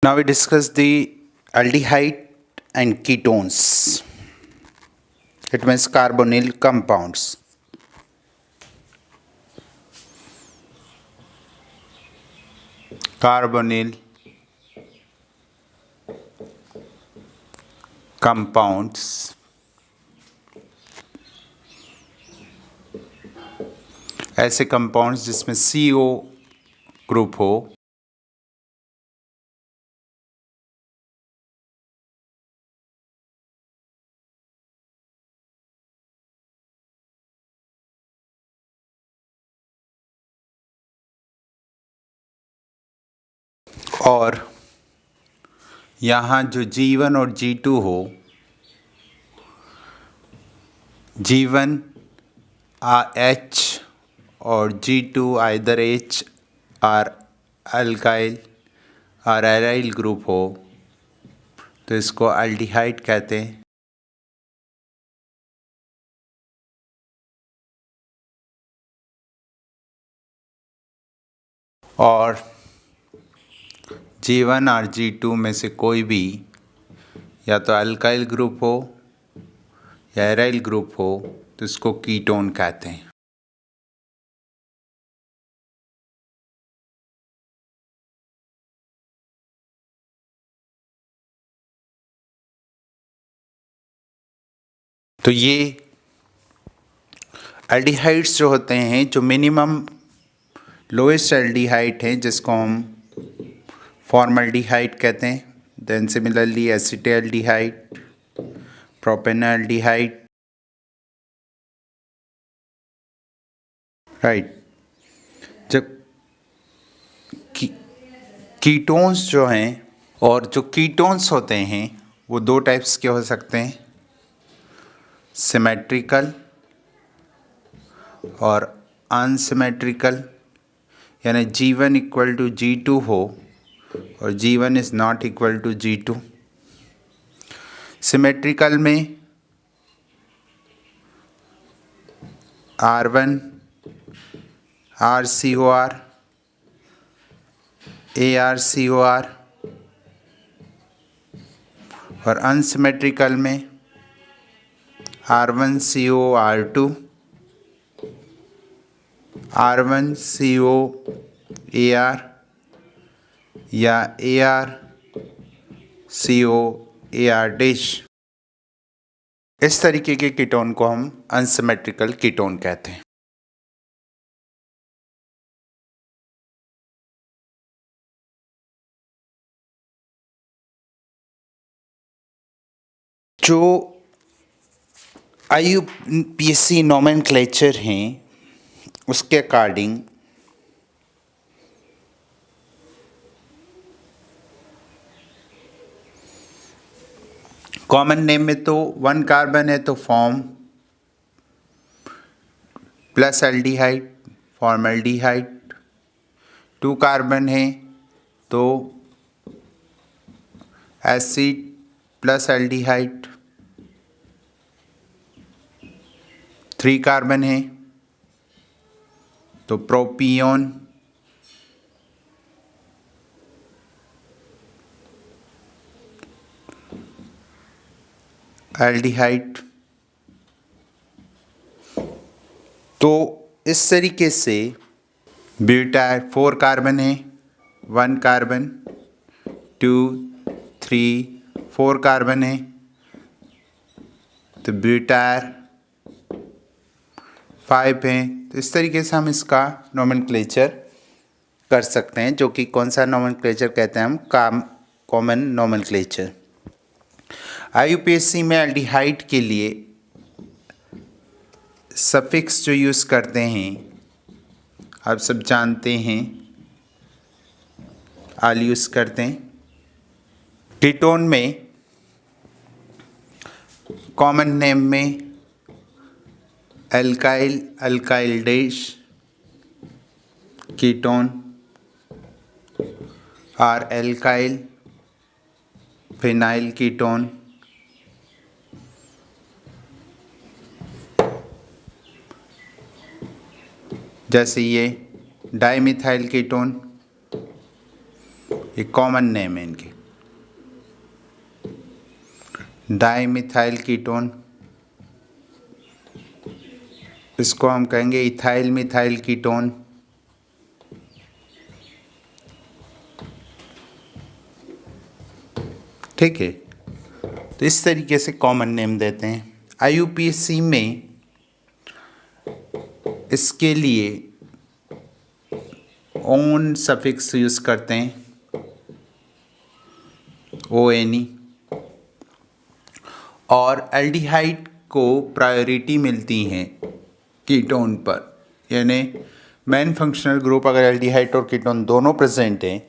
Now we discuss the aldehyde and ketones. It means carbonyl compounds. Carbonyl compounds ऐसे compounds जिसमें CO group हो और यहाँ जो G1 और G2 हो, G1 H और G2 either H और अल्काइल और एराइल ग्रुप हो तो इसको एल्डिहाइड कहते हैं। और G1 और G2 में से कोई भी या तो अल्काइल ग्रुप हो या एराइल ग्रुप हो तो इसको कीटोन कहते हैं। तो ये एल्डिहाइड्स जो होते हैं, जो मिनिमम लोएस्ट एल्डिहाइड हैं, जिसको हम फॉर्मल्डिहाइड कहते हैं, देन सिमिलरली एसिटाल्डिहाइड, प्रोपेनॉल्डिहाइड, राइट। जब कीटोन्स जो हैं और जो कीटोन्स होते हैं वो दो टाइप्स के हो सकते हैं, सिमेट्रिकल और अनसिमेट्रिकल, यानी G1 इक्वल टू G2 हो और G1 is not equal to G2। Symmetrical में R1 RCOR ARCOR और अनसिमेट्रिकल में R1CO R2 R1CO AR या ARCO AR डैश। इस तरीके के कीटोन को हम अनसिमेट्रिकल कीटोन कहते हैं। जो IUPAC नोमेनक्लेचर हैं उसके अकॉर्डिंग कॉमन नेम में तो 1 कार्बन है तो form plus aldehyde formaldehyde, 2 carbon है तो एसिड प्लस एल्डिहाइड, 3 कार्बन है तो प्रोपियोन, एल्डिहाइड। तो इस तरीके से ब्यूटाइल 4 कार्बन है, 1 कार्बन 2 3 4 कार्बन है तो ब्यूटाइल 5 है। तो इस तरीके से हम इसका नोमेनक्लेचर कर सकते हैं, जो कि कौन सा नोमेनक्लेचर कहते हैं हम, कॉमन नोमेनक्लेचर। IUPAC में एल्डिहाइड के लिए सफिक्स जो यूज़ करते हैं आप सब जानते हैं, आल यूज़ करते हैं। कीटोन में कॉमन नेम में एल्काइल अल्काइल डैश कीटोन और एल्काइल फिनाइल कीटोन, जैसे ये डाइमिथाइल कीटोन, ये कॉमन नेम है इनके। डाइमिथाइल कीटोन, इसको हम कहेंगे इथाइल मिथाइल कीटोन। ठीक है, तो इस तरीके से कॉमन नेम देते हैं। IUPAC में इसके लिए ओन सफिक्स यूज करते हैं, ONE, और एल्डिहाइड को प्रायोरिटी मिलती है कीटोन पर, यानी मेन फंक्शनल ग्रुप अगर एल्डिहाइड और कीटोन दोनों प्रेजेंट हैं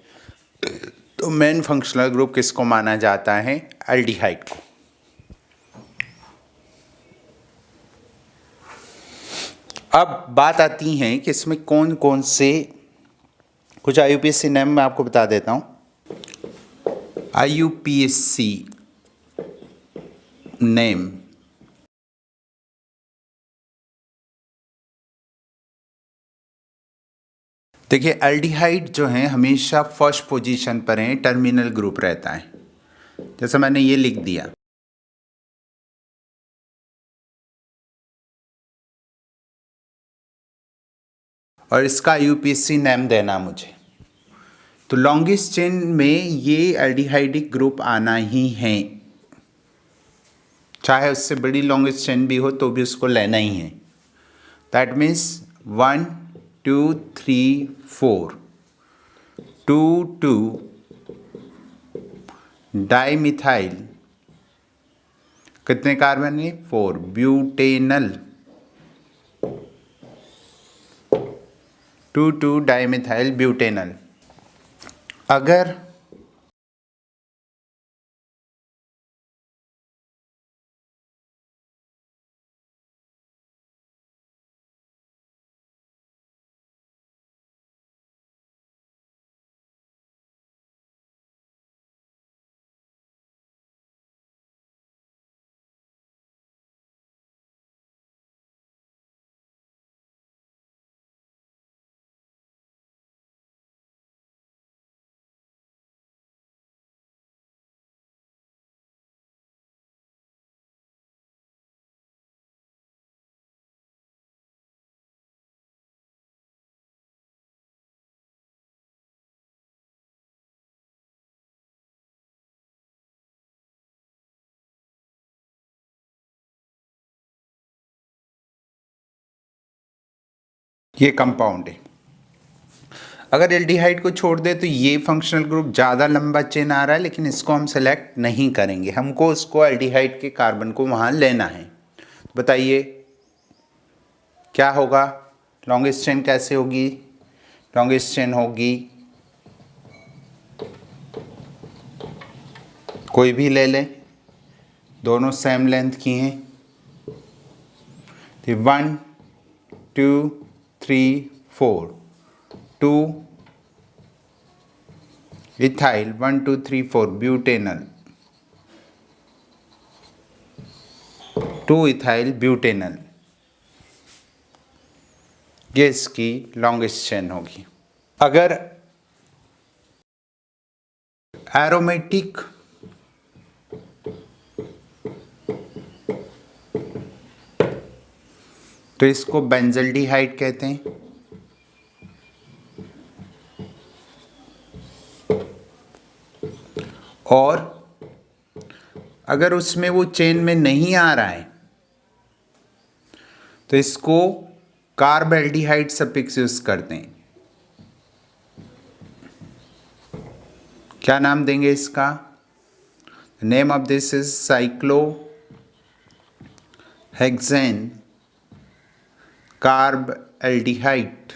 तो मेन फंक्शनल ग्रुप किसको माना जाता है? एल्डिहाइड को। अब बात आती है कि इसमें कौन कौन से कुछ IUPAC नेम मैं आपको बता देता हूं। IUPAC नेम, देखिए एल्डिहाइड जो है हमेशा फर्स्ट पोजीशन पर है, टर्मिनल ग्रुप रहता है, जैसे मैंने ये लिख दिया। और इसका IUPAC नेम देना मुझे, तो लॉन्गेस्ट चेन में ये एल्डिहाइडिक ग्रुप आना ही है, चाहे उससे बड़ी लॉन्गेस्ट चेन भी हो तो भी उसको लेना ही है। दैट मीन्स 1 2 3 4 2 2 डाइमिथाइल, कितने कार्बन है? 4 ब्यूटेनल, 2 2 डाइमिथाइल ब्यूटेनल। अगर ये कंपाउंड है, अगर एल्डिहाइड को छोड़ दे तो ये फंक्शनल ग्रुप ज़्यादा लंबा चेन आ रहा है, लेकिन इसको हम सेलेक्ट नहीं करेंगे, हमको उसको एल्डिहाइड के कार्बन को वहाँ लेना है। बताइए क्या होगा? लॉन्गेस्ट चेन कैसे होगी? लॉन्गेस्ट चेन होगी, कोई भी ले लें, दोनों सेम लेंथ की हैं, तो 1 2 3 4 2 इथाइल, 1 2 3 4 ब्यूटेनल, 2 इथाइल ब्यूटेनल, ये इसकी लॉन्गेस्ट चेन होगी। अगर एरोमेटिक तो इसको बेंजल्डिहाइड कहते हैं, और अगर उसमें वो चेन में नहीं आ रहा है तो इसको कार्बेल्डिहाइड सफिक्स यूज करते हैं। क्या नाम देंगे इसका? Name of this is cyclohexane carbaldehyde.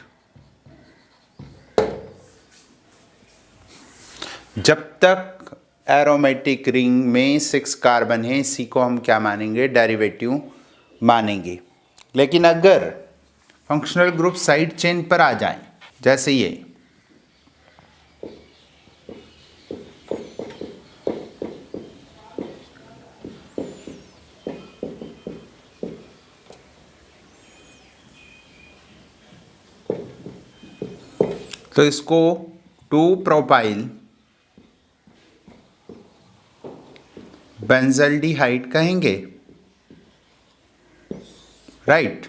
जब तक एरोमेटिक रिंग में 6 कार्बन है, इसी को हम क्या मानेंगे? डेरिवेटिव मानेंगे। लेकिन अगर फंक्शनल ग्रुप साइड चेन पर आ जाए, जैसे ये, तो इसको 2 प्रोपाइल बेंजल्डिहाइड कहेंगे, राइट।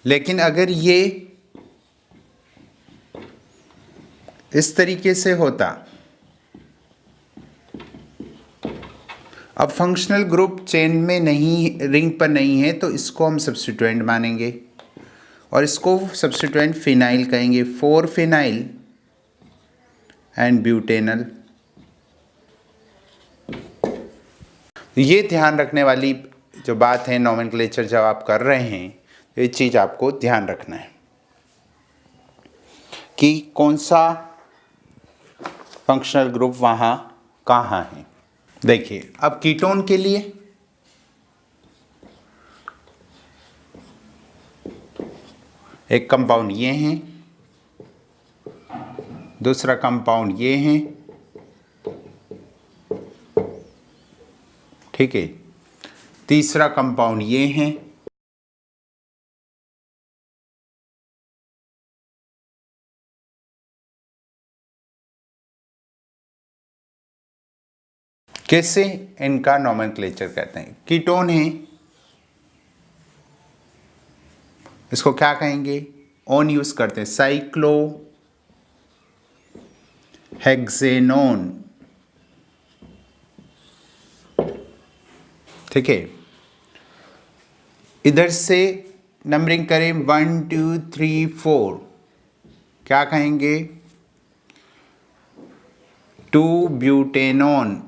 लेकिन अगर ये इस तरीके से होता, अब फंक्शनल ग्रुप चेन में नहीं, रिंग पर नहीं है, तो इसको हम सब्स्टिट्यूएंट मानेंगे और इसको सब्स्टिट्यूएंट फिनाइल कहेंगे, 4 फिनाइल एंड ब्यूटेनल। ये ध्यान रखने वाली जो बात है, नोमेनक्लेचर जब आप कर रहे हैं तो ये चीज़ आपको ध्यान रखना है कि कौन सा फंक्शनल ग्रुप वहाँ कहाँ है। देखिए अब कीटोन के लिए एक कंपाउंड ये हैं, दूसरा कंपाउंड ये हैं, ठीक है, तीसरा कंपाउंड ये हैं, कैसे इनका नोमेनक्लेचर कहते हैं। कीटोन है, इसको क्या कहेंगे, ओन यूज करते हैं, साइक्लो हेक्सेनोन, ठीक है। इधर से नंबरिंग करें 1 2 3 4, क्या कहेंगे, 2 ब्यूटेनोन,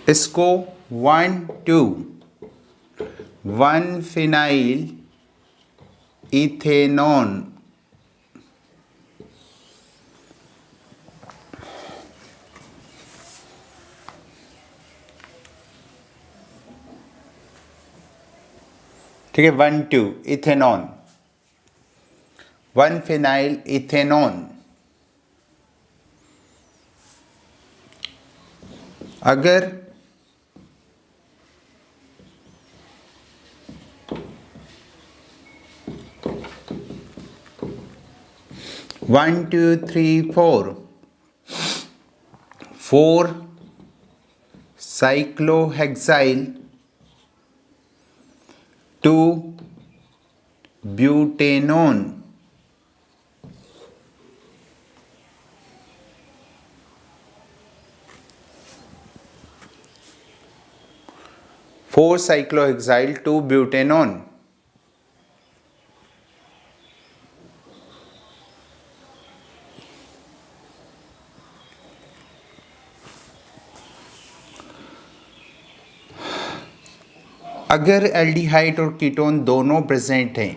इसको 1 2 1 फिनाइल इथेनॉन, ठीक है, 1 2 इथेनॉन, 1 फिनाइल इथेनॉन। अगर 1 2 3 4 4 cyclohexyl 2 butanone, four cyclohexyl 2 butanone. अगर एल्डिहाइड और कीटोन दोनों प्रेजेंट हैं,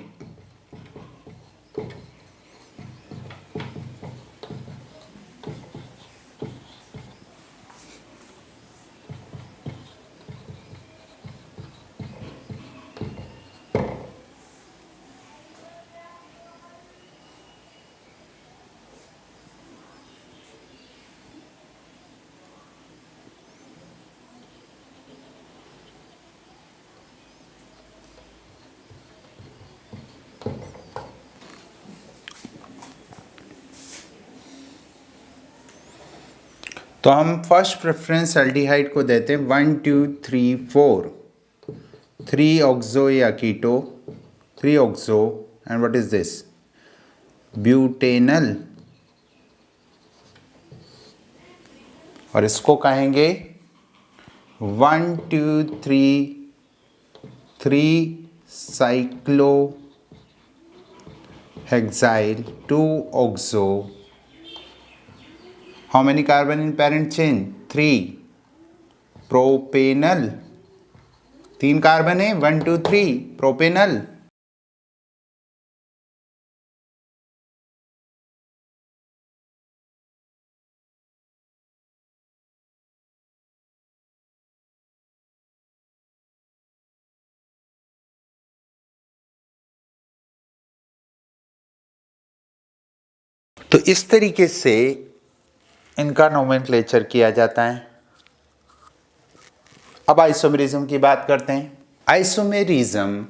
तो हम फर्स्ट प्रेफरेंस एल्डिहाइड को देते हैं 1 2 3 4, 3 ऑक्सो या कीटो, 3 oxo and what is this, butanal, और इसको कहेंगे 1 2 3 3 cyclo hexyl 2 oxo, how many carbon in parent chain, 3 propanal, 3 carbon है, 1 2 3 प्रोपेनल। तो इस तरीके से इनका नोमेनक्लेचर किया जाता है। अब आइसोमेरिज्म की बात करते हैं। आइसोमेरिज्म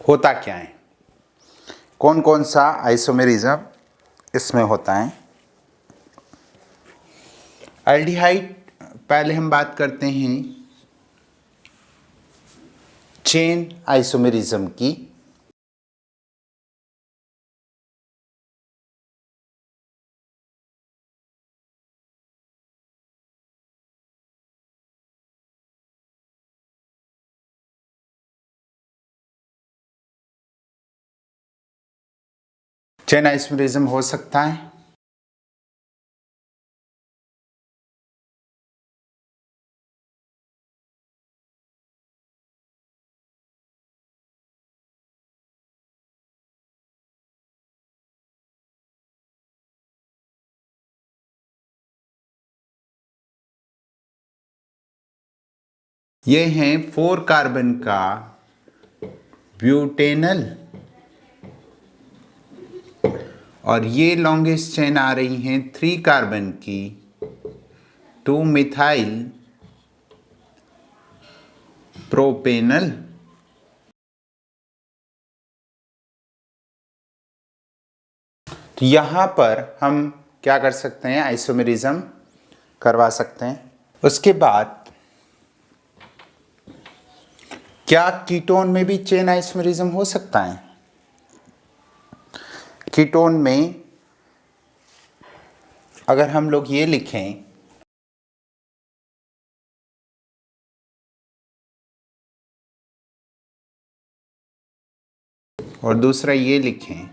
होता क्या है, कौन कौन सा आइसोमेरिज्म इसमें होता है। एल्डिहाइड, पहले हम बात करते हैं चेन आइसोमेरिज्म की। चेन आइसोमेरिज्म हो सकता है ये हैं 4 कार्बन का ब्यूटेनल, और ये लॉन्गेस्ट चेन आ रही हैं 3 कार्बन की 2 मिथाइल प्रोपेनल। तो यहाँ पर हम क्या कर सकते हैं, आइसोमेरिज्म करवा सकते हैं। उसके बाद क्या कीटोन में भी चेन आइसोमेरिज्म हो सकता है। कीटोन में अगर हम लोग ये लिखें और दूसरा ये लिखें,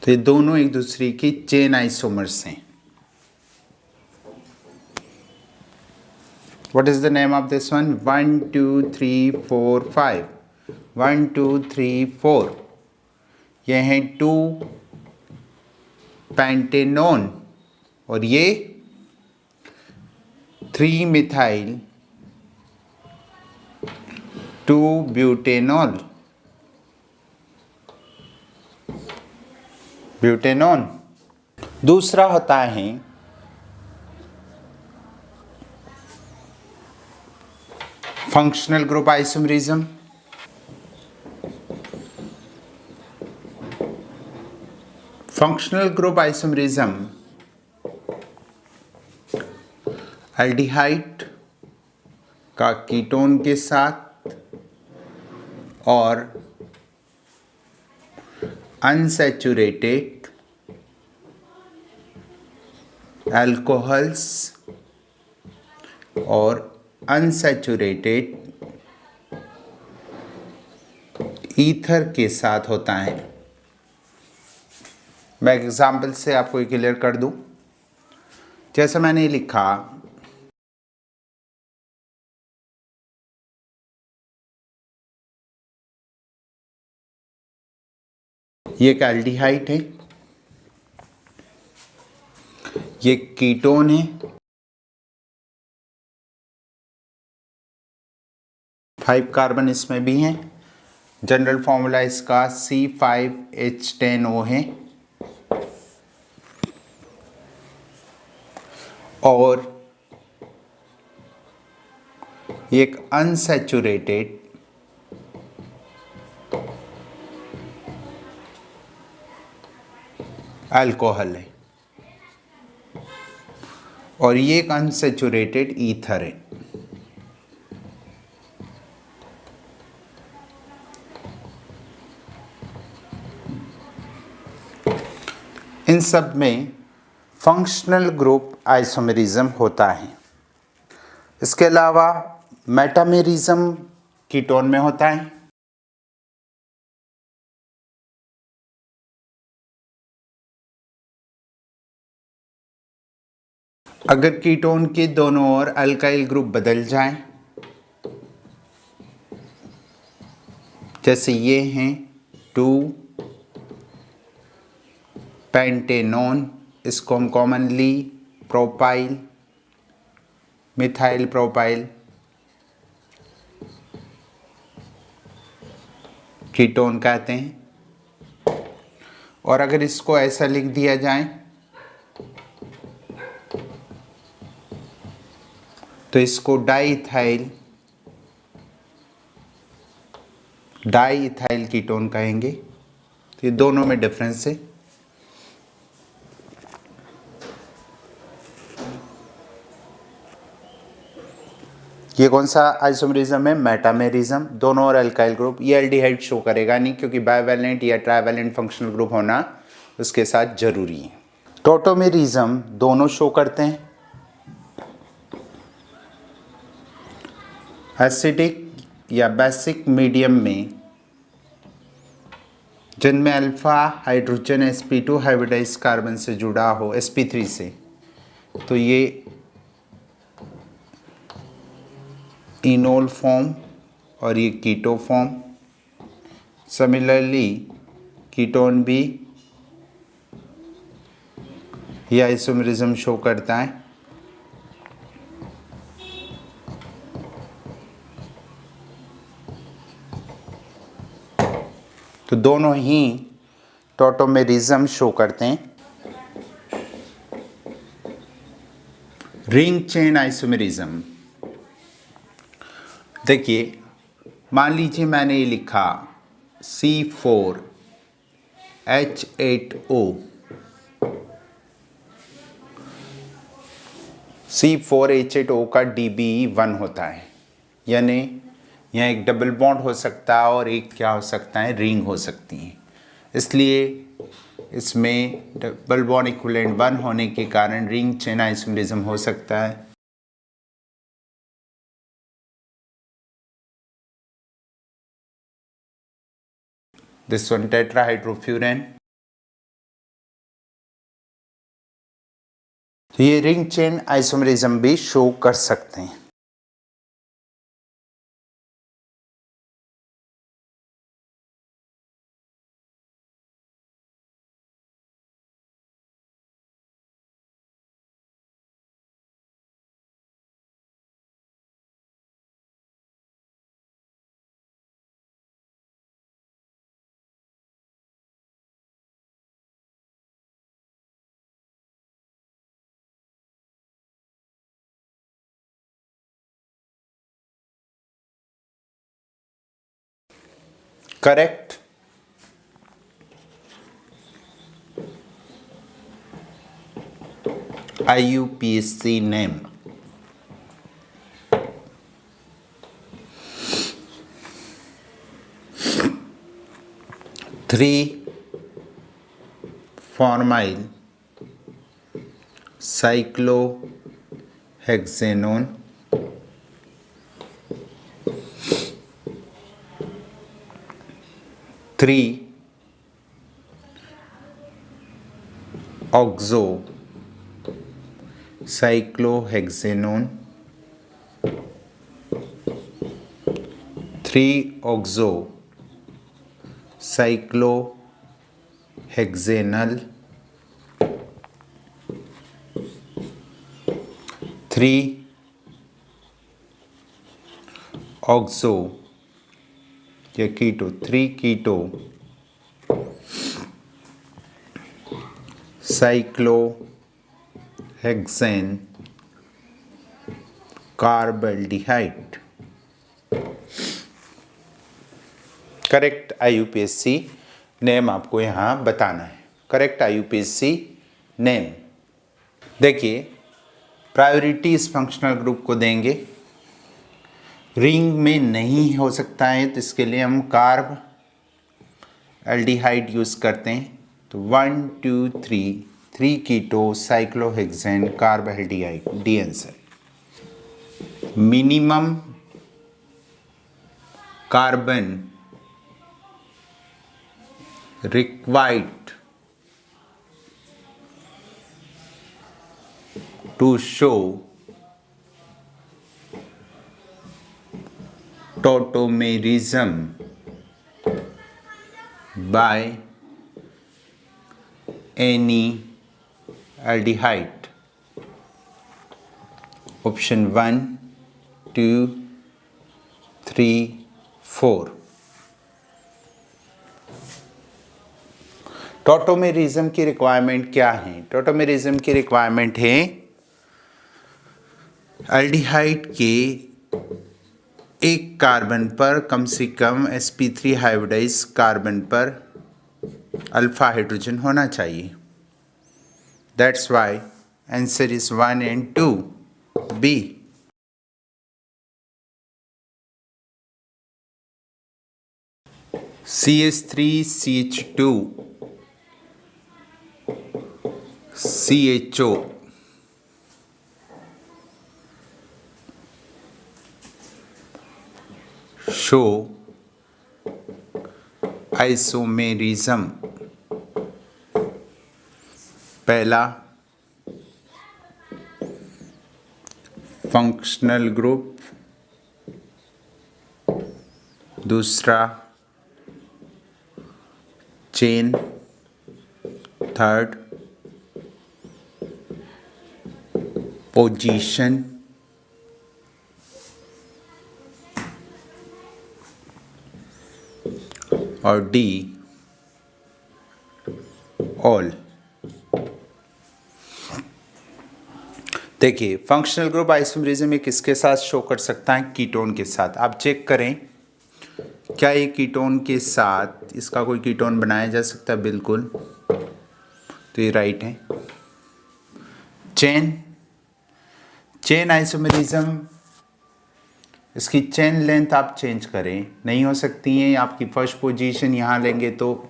तो ये दोनों एक दूसरे की चेन आइसोमर्स हैं। What is the name of this one? 1 2 3 4 5 1 2 3 4, ये हैं 2 पेंटेनोन और ये 3 मिथाइल 2 ब्यूटेनॉल, ब्यूटेनॉन। दूसरा होता है functional group isomerism. Functional group isomerism aldehyde का कीटोन के साथ और अनसैचुरेटेड अल्कोहल्स और अनसैचुरेटेड ईथर के साथ होता है। मैं एग्जाम्पल से आपको क्लियर कर दूं, जैसे मैंने लिखा ये एक एल्डिहाइड है, ये कीटोन है, 5 कार्बन इसमें भी हैं। जनरल फॉर्मूला इसका C5H10O है और एक अनसैचुरेटेड अल्कोहल है और ये एक अनसैचुरेटेड ईथर है। इन सब में फंक्शनल ग्रुप आइसोमेरिज्म होता है। इसके अलावा मेटामेरिज्म कीटोन में होता है। अगर कीटोन के दोनों ओर अल्काइल ग्रुप बदल जाएं, जैसे ये हैं 2 पेंटेनोन, इसको हम commonly propyl methyl propyl ketone कहते हैं। और अगर इसको ऐसा लिख दिया जाए तो इसको डाईथाइल डाई इथाइल कीटोन कहेंगे। तो ये दोनों में डिफरेंस है। ये कौन सा आइसोमरिज्म है? मेटामेरिज्म। दोनों और अल्काइल ग्रुप। ये एल्डिहाइड शो करेगा नहीं क्योंकि बाइवैलेंट या ट्राइवैलेंट फंक्शनल ग्रुप होना उसके साथ जरूरी है। टॉटोमेरिज्म दोनों शो करते हैं। एसिडिक या बेसिक मीडियम में जिनमें alpha hydrogen sp2 hybridise carbon से जुड़ा हो sp3 से, तो ये इनोल फॉर्म और ये कीटो फॉर्म। सिमिलरली कीटोन भी ये आइसोमरिज्म शो करता है। तो दोनों ही टॉटोमेरिज्म शो करते हैं। रिंग चेन आइसोमरिज्म, देखिए मान लीजिए मैंने ये लिखा C4H8O। C4H8O का DBE1 होता है, यानी यहाँ एक डबल बॉन्ड हो सकता है और एक क्या हो सकता है, रिंग हो सकती है। इसलिए इसमें डबल बॉन्ड इक्विवेलेंट 1 होने के कारण रिंग चेन आइसोमरिज्म हो सकता है। This one tetrahydrofuran. तो ये रिंग चेन आइसोमरिज्म भी शो कर सकते हैं। Correct. IUPAC name. Three formyl cyclohexanone, three oxo cyclohexanone, three oxo cyclohexanal, three oxo या keto, three keto cyclohexane carbaldehyde. Correct IUPAC name आपको यहाँ बताना है। Correct IUPAC name. देखिए प्रायोरिटी इस फंक्शनल ग्रुप को देंगे। रिंग में नहीं हो सकता है तो इसके लिए हम कार्ब एल्डिहाइड यूज़ करते हैं। तो 1 2 3 3 keto cyclohexane carb aldehyde, D answer. Minimum carbon required to show tautomerism by any aldehyde. Option 1 2 3 4। Tautomerism की रिक्वायरमेंट क्या है? टॉटोमेरिज्म की रिक्वायरमेंट है एल्डिहाइड के एक कार्बन पर कम से कम sp3 हाइब्रिडाइज कार्बन पर अल्फा हाइड्रोजन होना चाहिए। That's why answer is 1 and 2 B। CH3CH2 CHO show isomerism। पहला फंक्शनल ग्रुप, दूसरा चेन, थर्ड पोजीशन, और डी ऑल। देखिए फंक्शनल ग्रुप आइसोमेरिज्म में किसके साथ शो कर सकता है? कीटोन के साथ। आप चेक करें क्या ये कीटोन के साथ इसका कोई कीटोन बनाया जा सकता है? बिल्कुल, तो ये राइट है। चेन आइसोमेरिज्म, इसकी चेन लेंथ आप चेंज करें, नहीं हो सकती है। आपकी फर्स्ट पोजीशन यहाँ लेंगे तो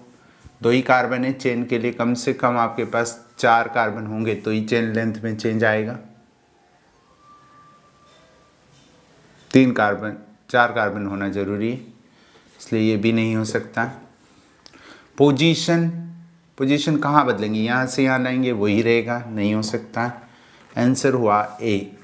2 ही कार्बन है, चेन के लिए कम से कम आपके पास 4 कार्बन होंगे तो ही चेन लेंथ में चेंज आएगा। 3 कार्बन 4 कार्बन होना जरूरी है, इसलिए ये भी नहीं हो सकता। पोजीशन कहाँ बदलेंगे? यहाँ से यहाँ लाएंगे, वही रहेगा, नहीं हो सकता। आंसर हुआ ए।